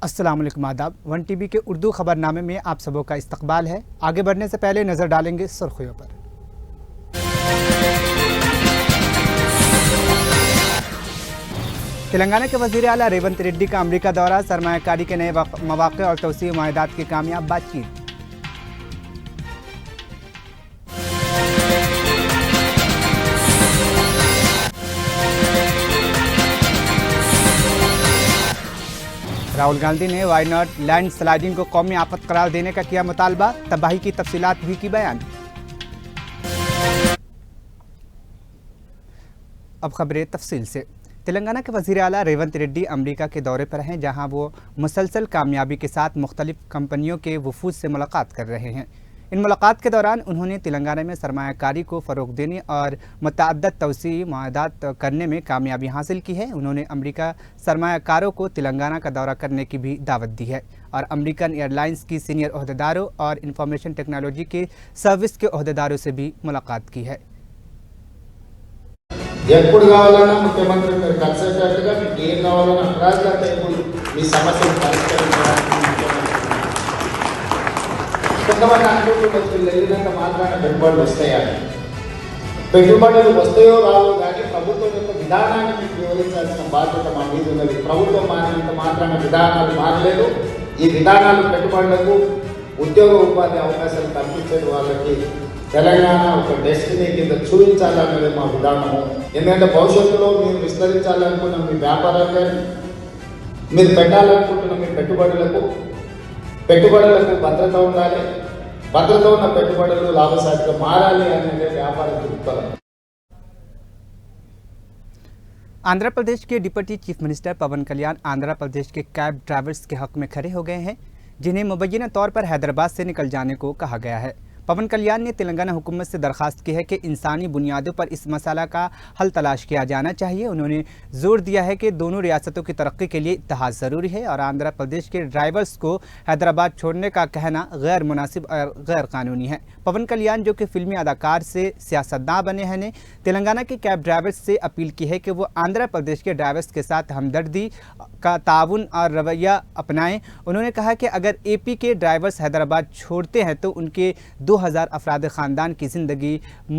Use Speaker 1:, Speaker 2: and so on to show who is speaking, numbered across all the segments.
Speaker 1: अस्सलाम वालेकुम आदाब। वन टीवी के उर्दू खबरनामे में आप सबों का इस्तकबाल है। आगे बढ़ने से पहले नज़र डालेंगे सुर्खियों पर। तेलंगाना के वज़ीर आला रेवंत रेड्डी का अमेरिका दौरा, सरमायाकारी के नए मौक़े और तौसीई मुआहदात की कामयाब बातचीत। राहुल गांधी ने वायनाड लैंड स्लाइडिंग को कौमी आफत करार देने का किया मुतालबा, तबाही की तफसीलात भी की बयान। अब खबरें तफसील से। तेलंगाना के वज़ीर आला रेवंत रेड्डी अमेरिका के दौरे पर हैं, जहां वो मुसलसल कामयाबी के साथ मुख्तलिफ कंपनियों के वफूद से मुलाकात कर रहे हैं। इन मुलाकात के दौरान उन्होंने तेलंगाना में सरमायाकारी को फ़रोग़ देने और मुतअद्दिद तौसीई मुआहदात करने में कामयाबी हासिल की है। उन्होंने अमेरिका सरमायाकारों को तेलंगाना का दौरा करने की भी दावत दी है और अमेरिकन एयरलाइंस की सीनियर ओहदेदारों और इंफॉर्मेशन टेक्नोलॉजी के सर्विस के ओहदेदारों से भी मुलाकात की है।
Speaker 2: ఎప్పుడు కావాలన్నా ముఖ్యమంత్రి గారు కలిసేటట్టుగా మీకు ఏం కావాలన్నా అక్రాస్ ద టేబుల్ మీ సమస్యను పరిష్కరించడానికి కొంతమంది అనుకుంటున్నారు వీళ్ళు వెళ్ళినంత మాత్రాన పెట్టుబడులు వస్తాయని. పెట్టుబడులు వస్తాయో రావో కానీ ప్రభుత్వం యొక్క విధానాన్ని మీకు వివరించాల్సిన బాధ్యత మా మీద ఉన్నది. ప్రభుత్వం మారినంత మాత్రాన విధానాలు మారలేదు. ఈ విధానాలు పెట్టుబడులకు ఉద్యోగ ఉపాధి అవకాశాలు కల్పించే వాళ్ళకి తెలంగాణ ఒక డెస్టినీ కింద చూపించాలన్నది మా విధానము. ఎందుకంటే భవిష్యత్తులో మీరు విస్తరించాలనుకున్న మీ వ్యాపారాలు కానీ మీరు పెట్టాలనుకుంటున్న మీ పెట్టుబడులకు భద్రత ఉండాలి. భద్రత ఉన్న పెట్టుబడులు లాభసాటిగా మారాలి అనేది వ్యాపార దృక్పథం.
Speaker 1: आंध्र प्रदेश के डिप्टी चीफ मिनिस्टर पवन कल्याण आंध्र प्रदेश के कैब ड्राइवर्स के हक में खड़े हो गए हैं, जिन्हें मुबैना तौर पर हैदराबाद से निकल जाने को कहा गया है। पवन कल्याण ने तेलंगाना हुकूमत से दरख्वास्त की है कि इंसानी बुनियादों पर इस मसला का हल तलाश किया जाना चाहिए। उन्होंने जोर दिया है कि दोनों रियासतों की तरक्की के लिए इत्तेहाद ज़रूरी है और आंध्र प्रदेश के ड्राइवर्स को हैदराबाद छोड़ने का कहना गैर मुनासिब और गैर कानूनी है। पवन कल्याण, जो कि फिल्मी अदाकार से सियासतदान बने हैं, ने तेलंगाना के कैब ड्राइवर्स से अपील की है कि वो आंध्र प्रदेश के ड्राइवर्स के साथ हमदर्दी का ताउन और रवैया अपनाएं। उन्होंने कहा कि अगर एपी के ड्राइवर्स हैदराबाद छोड़ते हैं तो उनके 2000 अफराद ख़ानदान की ज़िंदगी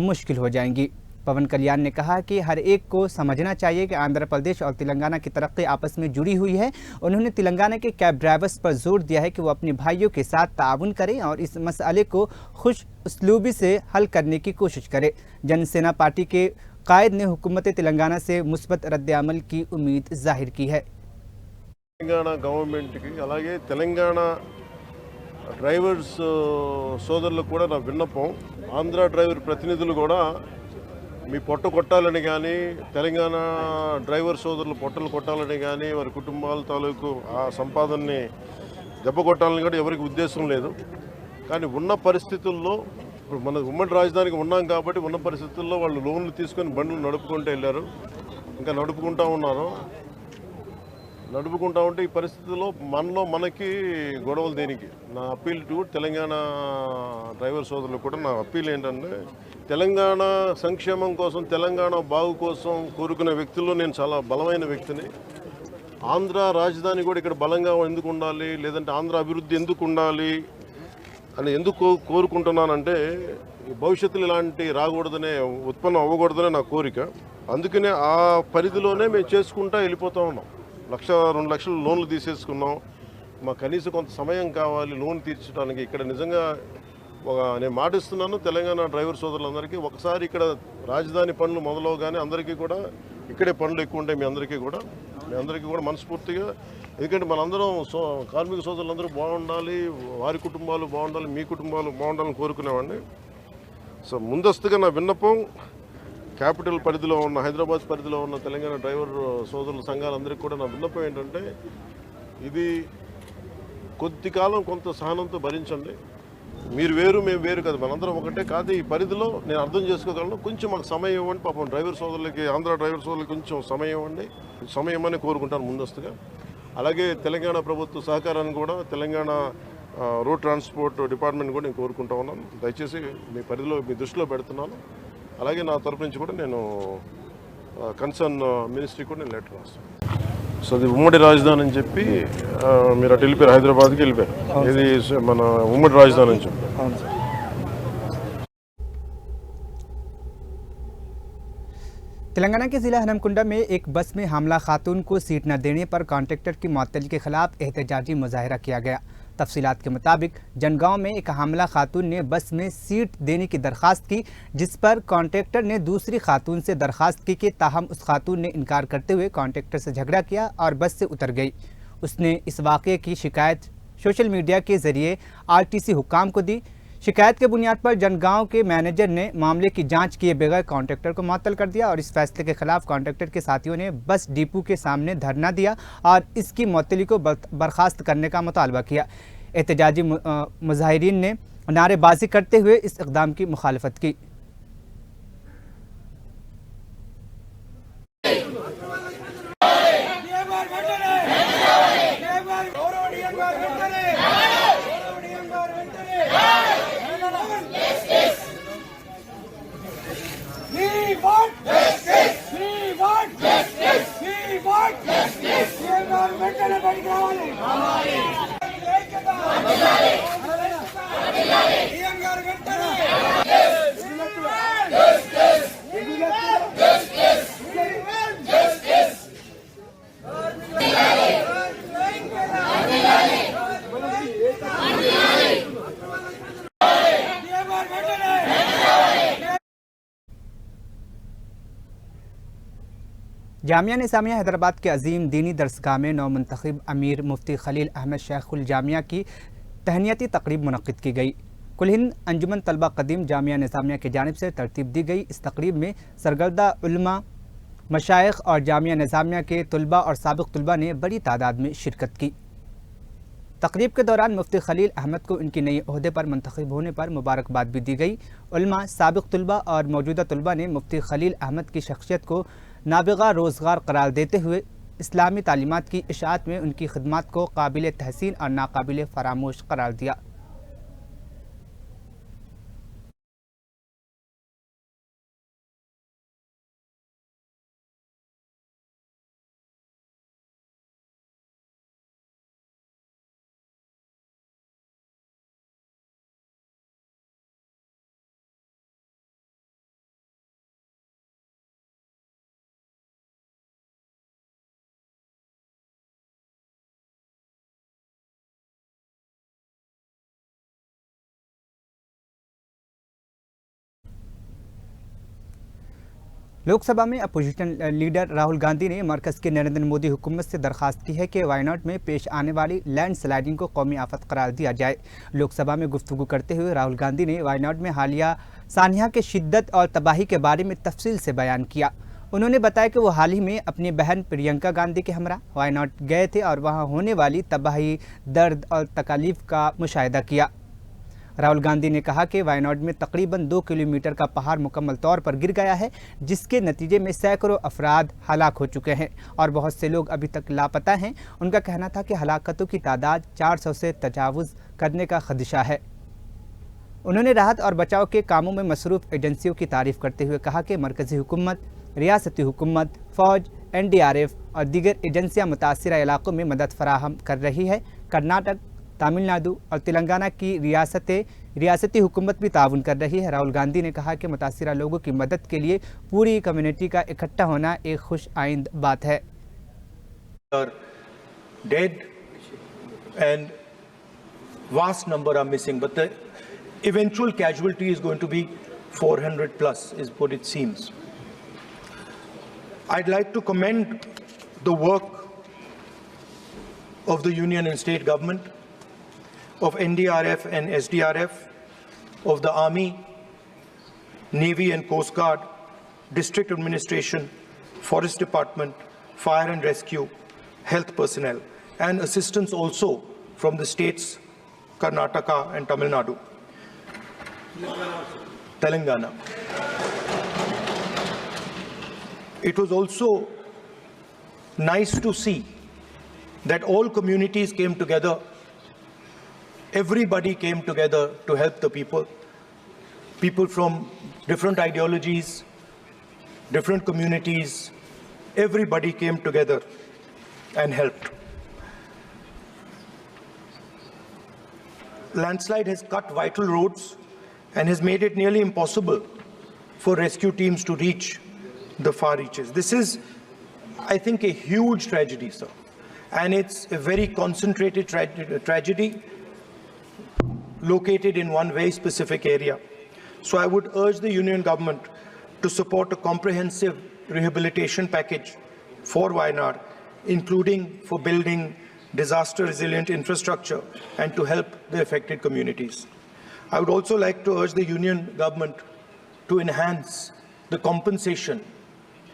Speaker 1: मुश्किल हो जाएंगी। पवन कल्याण ने कहा कि हर एक को समझना चाहिए कि आंध्र प्रदेश और तेलंगाना की तरक्की आपस में जुड़ी हुई है। उन्होंने तेलंगाना के कैब ड्राइवर्स पर जोर दिया है कि वो अपने भाइयों के साथ ताउन करें और इस मसले को खुश उसलूबी से हल करने की कोशिश करें। जनसेना पार्टी के कायद ने हुकूमत तेलंगाना से मुस्बत रद्द-ए-अमल की उम्मीद जाहिर की है।
Speaker 3: తెలంగాణ గవర్నమెంట్కి అలాగే తెలంగాణ డ్రైవర్స్ సోదరులకు కూడా నా విన్నపం, ఆంధ్ర డ్రైవర్ ప్రతినిధులు కూడా మీ పొట్ట కొట్టాలని కానీ తెలంగాణ డ్రైవర్ సోదరులు పొట్టలు కొట్టాలని కానీ వారి కుటుంబాల తాలూకు ఆ సంపాదనని దెబ్బ కొట్టాలని కూడా ఎవరికి ఉద్దేశం లేదు. కానీ ఉన్న పరిస్థితుల్లో ఇప్పుడు మన ఉమ్మడి రాజధానికి ఉన్నాం కాబట్టి ఉన్న పరిస్థితుల్లో వాళ్ళు లోన్లు తీసుకొని బండ్లు నడుపుకుంటూ వెళ్ళారు, ఇంకా నడుపుకుంటూ ఉన్నారు. నడుపుకుంటా ఉంటే ఈ పరిస్థితుల్లో మనకి గొడవలు దేనికి? నా అప్పీల్ టు తెలంగాణ డ్రైవర్ సోదరులకు కూడా నా అప్పీల్ ఏంటంటే, తెలంగాణ సంక్షేమం కోసం, తెలంగాణ బాగు కోసం కోరుకునే వ్యక్తుల్లో నేను చాలా బలమైన వ్యక్తిని. ఆంధ్ర రాజధాని కూడా ఇక్కడ బలంగా ఎందుకు ఉండాలి, లేదంటే ఆంధ్ర అభివృద్ధి ఎందుకు ఉండాలి అని ఎందుకు కోరుకుంటున్నానంటే, భవిష్యత్తులో ఇలాంటి రాకూడదనే, ఉత్పన్నం అవ్వకూడదనే నా కోరిక. అందుకనే ఆ పరిధిలోనే మేము చేసుకుంటా వెళ్ళిపోతూ ఉన్నాం. 1-2 లక్షలు లోన్లు తీసేసుకున్నాం. మాకు కనీసం కొంత సమయం కావాలి లోన్ తీర్చడానికి. ఇక్కడ నిజంగా నేను మాటిస్తున్నాను తెలంగాణ డ్రైవర్ సోదరులందరికీ, ఒకసారి ఇక్కడ రాజధాని పనులు మొదలవగానే అందరికీ కూడా ఇక్కడే పనులు ఎక్కువ ఉంటాయి. మీ అందరికీ కూడా మనస్ఫూర్తిగా, ఎందుకంటే మనందరం కార్మిక సోదరులందరూ బాగుండాలి, వారి కుటుంబాలు బాగుండాలి, మీ కుటుంబాలు బాగుండాలని కోరుకునేవాడిని. సో ముందస్తుగా నా విన్నపం, క్యాపిటల్ పరిధిలో ఉన్న, హైదరాబాద్ పరిధిలో ఉన్న తెలంగాణ డ్రైవర్ సోదరుల సంఘాలందరికీ కూడా నా విన్నపం ఏంటంటే, ఇది కొద్ది కాలం కొంత సహనంతో భరించండి. మీరు వేరు, మేము వేరు కదా, మనందరం ఒకటే కాదు. ఈ పరిధిలో నేను అర్థం చేసుకోగలను. కొంచెం మాకు సమయం ఇవ్వండి. పాపం డ్రైవర్ సోదరులకి, ఆంధ్ర డ్రైవర్ సోదరులకి కొంచెం సమయం ఇవ్వండి. సమయం అని కోరుకుంటాను ముందస్తుగా. అలాగే తెలంగాణ ప్రభుత్వ సహకారాన్ని కూడా, తెలంగాణ రోడ్ ట్రాన్స్పోర్ట్ డిపార్ట్మెంట్ కూడా నేను కోరుకుంటా ఉన్నాను. దయచేసి మీ పరిధిలో, మీ దృష్టిలో పెడుతున్నాను. అలాగే నా తరపు నుంచి కూడా నేను కన్సర్న్ మినిస్ట్రీ కూడా నేను లెటర్ రాస్తాను. సో అది ఉమ్మడి రాజధాని అని చెప్పి మీరు అటు వెళ్ళిపోయారు, హైదరాబాద్కి వెళ్ళిపోయారు. ఇది మన ఉమ్మడి రాజధాని అని చెప్పి.
Speaker 1: तेलंगाना के जिला हनमकुंडा में एक बस में हमला खातून को सीट न देने पर कॉन्ट्रैक्टर की मअतली के खिलाफ एहतजाजी मुजाहरा किया गया। तफसीलात के मुताबिक जनगांव में एक हमला खातून ने बस में सीट देने की दरख्वास्त की, जिस पर कॉन्ट्रैक्टर ने दूसरी खातून से दरख्वास्त की कि ताहम उस खातून ने इनकार करते हुए कॉन्ट्रैक्टर से झगड़ा किया और बस से उतर गई। उसने इस वाक़े की शिकायत सोशल मीडिया के ज़रिए आरटीसी हुक्काम को दी। शिकायत के बुनियाद पर जनगांव के मैनेजर ने मामले की जांच किए बगैर कॉन्ट्रैक्टर को मुअत्तल कर दिया और इस फैसले के खिलाफ कॉन्ट्रैक्टर के साथियों ने बस डिपो के सामने धरना दिया और इसकी मुअत्तली को बर्खास्त करने का मुतालबा किया। एहतजाजी मुजाहिरीन ने नारेबाजी करते हुए इस इक़दाम की मुखालफत की। जामिया निज़ामिया हैदराबाद के अजीम दीनी दरसगाह में नौ मुंतखब अमीर मुफ्ती खलील अहमद शेखुल जामिया की तहनियती तकरीब मुनक़्क़िद की गई। कुल हिंद अंजुमन तलबा कदीम जामिया निज़ामिया की जानिब से तरतीब दी गई। इस तकरीब में सरगर्दा उलमा, मशाइख और जामिया निज़ामिया के तलबा और साबिक़ तलबा ने बड़ी तादाद में शिरकत की। तकरीब के दौरान मुफ्ती खलील अहमद को उनकी नई ओहदे पर मुंतखब होने पर मुबारकबाद भी दी गई। उलमा, साबिक़ तलबा और मौजूदा तलबा ने मुफ्ती खलील अहमद की शख्सियत को नाबिगा रोज़गार करार देते हुए इस्लामी तालीमात की इशाअत में उनकी खिदमत को काबिल तहसीन और नाकाबिल फरामोश करार दिया। लोकसभा में अपोजिशन लीडर राहुल गांधी ने मरकज़ की नरेंद्र मोदी हुकूमत से दरख्वास्त की है कि वायनाड में पेश आने वाली लैंड स्लाइडिंग को कौमी आफत करार दिया जाए। लोकसभा में गुफ्तगू करते हुए राहुल गांधी ने वायनाड में हालिया सानिया के शिद्दत और तबाही के बारे में तफसील से बयान किया। उन्होंने बताया कि वो हाल ही में अपनी बहन प्रियंका गांधी के हमरा वायनाड गए थे और वहाँ होने वाली तबाही, दर्द और तकालीफ का मुशाहिदा किया। राहुल गांधी ने कहा कि वायनाड में तकरीबन 2 किलोमीटर का पहाड़ मुकम्मल तौर पर गिर गया है, जिसके नतीजे में सैकड़ों अफराद हलाक हो चुके हैं और बहुत से लोग अभी तक लापता हैं। उनका कहना था कि हलाकतों की तादाद 400 से तजावुज़ करने का खदशा है। उन्होंने राहत और बचाव के कामों में मसरूफ़ एजेंसियों की तारीफ़ करते हुए कहा कि मरकज़ी हुकूमत, रियासती हुकूमत, फ़ौज, NDRF और दीगर एजेंसियाँ मुतासिरा इलाक़ों में मदद फराहम कर रही है। कर्नाटक, तमिलनाडु और तेलंगाना की रियासती हुकूमत भी ताउन कर रही है। राहुल गांधी ने कहा कि मुतासिरा लोगों की मदद के लिए पूरी कम्युनिटी का इकट्ठा होना एक खुश आइंद बात है।
Speaker 4: Dead and vast number are missing, but the eventual casualty is going to be 400 plus, is what it seems. I'd like to commend the work of the union and state government, of NDRF and SDRF, of the Army, Navy and Coast Guard, District Administration, Forest Department, Fire and Rescue, health personnel, and assistance also from the states Karnataka and Tamil Nadu. Telangana. It was also nice to see that all communities came together. Everybody came together to help the people. People from different ideologies, different communities, everybody came together and helped. Landslide has cut vital roads and has made it nearly impossible for rescue teams to reach the far reaches. This is, I think, a huge tragedy, sir. And it's a very concentrated tragedy located in one very specific area. So I would urge the Union government to support a comprehensive rehabilitation package for Wayanad, including for building disaster-resilient infrastructure and to help the affected communities. I would also like to urge the Union government to enhance the compensation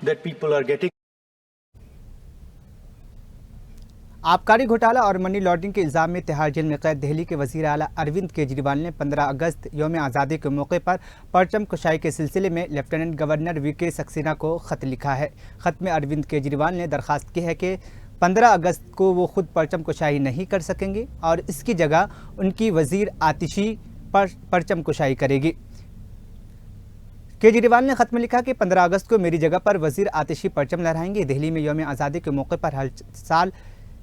Speaker 4: that people are getting.
Speaker 1: आबकारी घोटाला और money laundering के इल्जाम में Tihar jail में कैद दिल्ली के वजीर आला अरविंद केजरीवाल ने 15 अगस्त यौम आज़ादी के मौके पर परचम कुशाई के सिलसिले में लेफ्टिनेंट गवर्नर वीके सक्सेना को ख़त लिखा है। ख़त में अरविंद केजरीवाल ने दरख्वास्त की है कि 15 अगस्त को वो खुद परचम कुशाई नहीं कर सकेंगे और इसकी जगह उनकी वजीर आतिशी परचम कुशाई करेगी। केजरीवाल ने खत में लिखा कि 15 अगस्त को मेरी जगह पर वजीर आतिशी परचम लहराएंगे। दिल्ली में यौम आज़ादी के मौके पर हर साल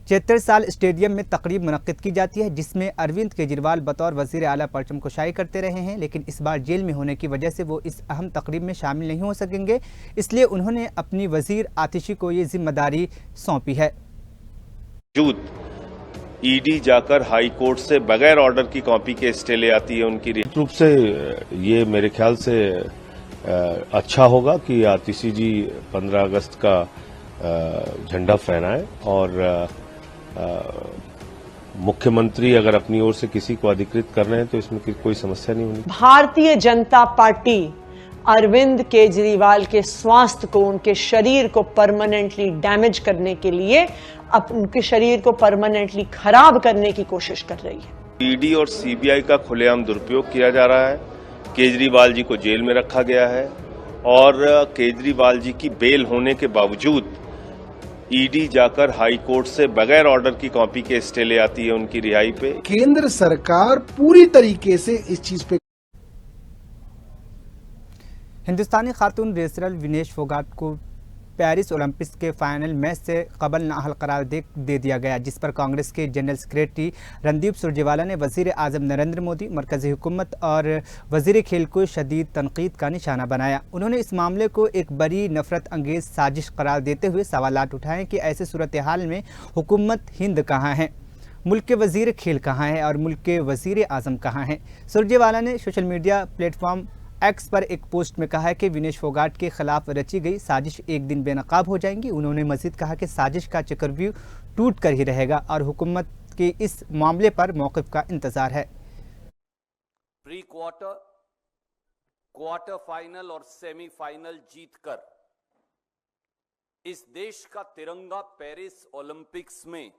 Speaker 1: 73 साल स्टेडियम में तकरीब मुनक्किद की जाती है, जिसमें अरविंद केजरीवाल बतौर वजीर आला परचम कुशाई करते रहे हैं, लेकिन इस बार जेल में होने की वजह से वो इस अहम तकरीब में शामिल नहीं हो सकेंगे। इसलिए उन्होंने अपनी वजीर आतिशी को ये जिम्मेदारी सौंपी है।
Speaker 5: ईडी जाकर हाई कोर्ट से बगैर ऑर्डर की कॉपी के स्टे ले आती है उनकी रूप से ये मेरे ख्याल से अच्छा होगा कि आतिशी जी 15 अगस्त का झंडा फहराएं और मुख्यमंत्री अगर अपनी ओर से किसी को अधिकृत कर रहे हैं तो इसमें कोई समस्या नहीं होनी।
Speaker 6: भारतीय जनता पार्टी अरविंद केजरीवाल के स्वास्थ्य को, उनके शरीर को परमानेंटली डैमेज करने के लिए, उनके शरीर को परमानेंटली खराब करने की कोशिश कर रही है।
Speaker 5: ईडी और सीबीआई का खुलेआम दुरुपयोग किया जा रहा है। केजरीवाल जी को जेल में रखा गया है और केजरीवाल जी की बेल होने के बावजूद ईडी जाकर हाई कोर्ट से बगैर ऑर्डर की कॉपी के स्टे ले आती है उनकी रिहाई पे।
Speaker 7: केंद्र सरकार पूरी तरीके से इस चीज पे।
Speaker 1: हिंदुस्तानी खातून रेसलर विनेश फोगाट को पेरिस ओलंपिक्स के फाइनल मैच से कबल नाअहल करार दे दिया गया, जिस पर कांग्रेस के जनरल सेक्रेटरी रणदीप सुरजेवाला ने वजीर आजम नरेंद्र मोदी, मरकजी हुकूमत और वजीर खेल को शदीद तनकीद का निशाना बनाया। उन्होंने इस मामले को एक बड़ी नफरत अंगेज साजिश करार देते हुए सवालात उठाए कि ऐसे सूरत हाल में हुकूमत हिंद कहाँ है, मुल्क के वजीर खेल कहाँ है और मुल्क के वजीर आजम कहाँ हैं। सुरजेवाला ने सोशल मीडिया प्लेटफॉर्म एक्स पर एक पोस्ट में कहा है कि विनेश फोगाट के खिलाफ रची गई साजिश एक दिन बेनकाब हो जाएंगी। उन्होंने मजीद कहा कि साजिश का चक्रव्यूह टूट कर ही रहेगा और हुकूमत के इस मामले पर मौक़िफ़ का इंतजार है।
Speaker 8: प्री क्वार्टर, क्वार्टर फाइनल और सेमीफाइनल जीतकर इस देश का तिरंगा पेरिस ओलंपिक्स में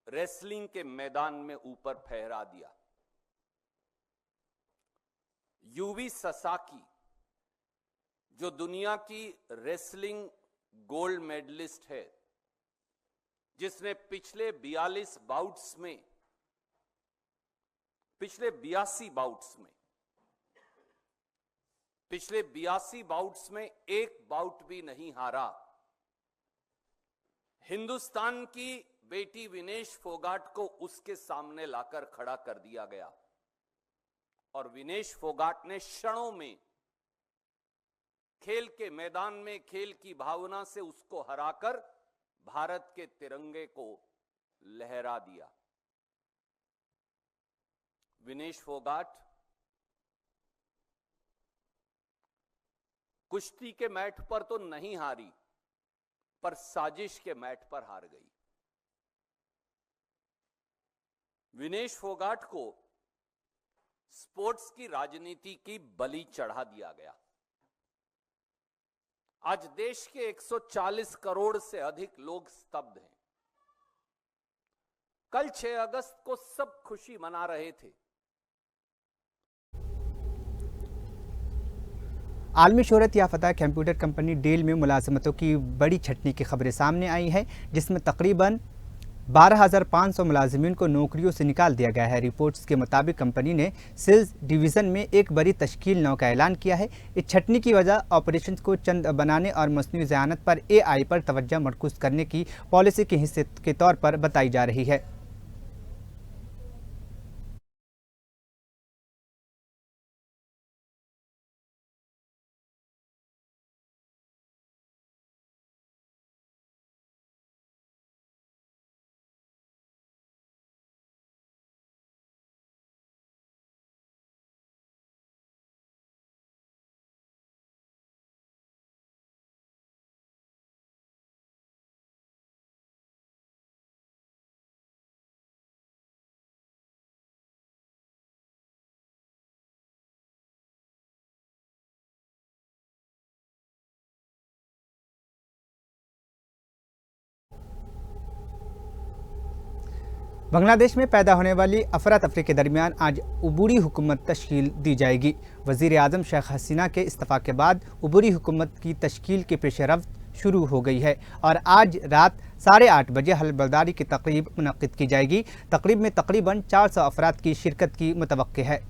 Speaker 8: रेसलिंग के मैदान में ऊपर फहरा दिया। यूवी ससाकी, जो दुनिया की रेसलिंग गोल्ड मेडलिस्ट है, जिसने पिछले 82 बाउट्स में पिछले 82 बाउट्स में एक बाउट भी नहीं हारा। हिंदुस्तान की बेटी विनेश फोगाट को उसके सामने लाकर खड़ा कर दिया गया और विनेश फोगाट ने क्षणों में खेल के मैदान में खेल की भावना से उसको हराकर भारत के तिरंगे को लहरा दिया। विनेश फोगाट कुश्ती के मैट पर तो नहीं हारी, पर साजिश के मैट पर हार गई। विनेश फोगाट को स्पोर्ट्स की राजनीति की बलि चढ़ा दिया गया। आज देश के 140 करोड़ से अधिक लोग स्तब्ध हैं। कल 6 अगस्त को सब खुशी मना रहे थे।
Speaker 1: आलमी शोहरत याफ्ता कंप्यूटर कंपनी डेल में मुलाजमतों की बड़ी छटनी की खबरें सामने आई हैं, जिसमें तकरीबन 12,500 मुलाजिमीन को नौकरियों से निकाल दिया गया है। रिपोर्ट्स के मुताबिक कंपनी ने सेल्स डिवीज़न में एक बड़ी तश्कील नौ का ऐलान किया है। इस छटनी की वजह ऑपरेशन को चंद बनाने और मसनूई ज़यानत पर AI पर तवज्जो मरकूज़ करने की पॉलिसी के हिस्से के तौर पर बताई जा रही है। बांग्लादेश में पैदा होने वाली अफरा तफरी के दरमियान आज उबूरी हुकूमत तश्कील दी जाएगी। वज़ीर आज़म शेख हसीना के इस्तीफ़ा के बाद उबूरी हुकूमत की तश्कील की पेशरफ्त शुरू हो गई है और आज रात 8:30 बजे हलबर्दारी की तकरीब मुनक़्क़िद की जाएगी। तकरीब में तकरीबन 400 अफराद की शिरकत की मुतवक्के है।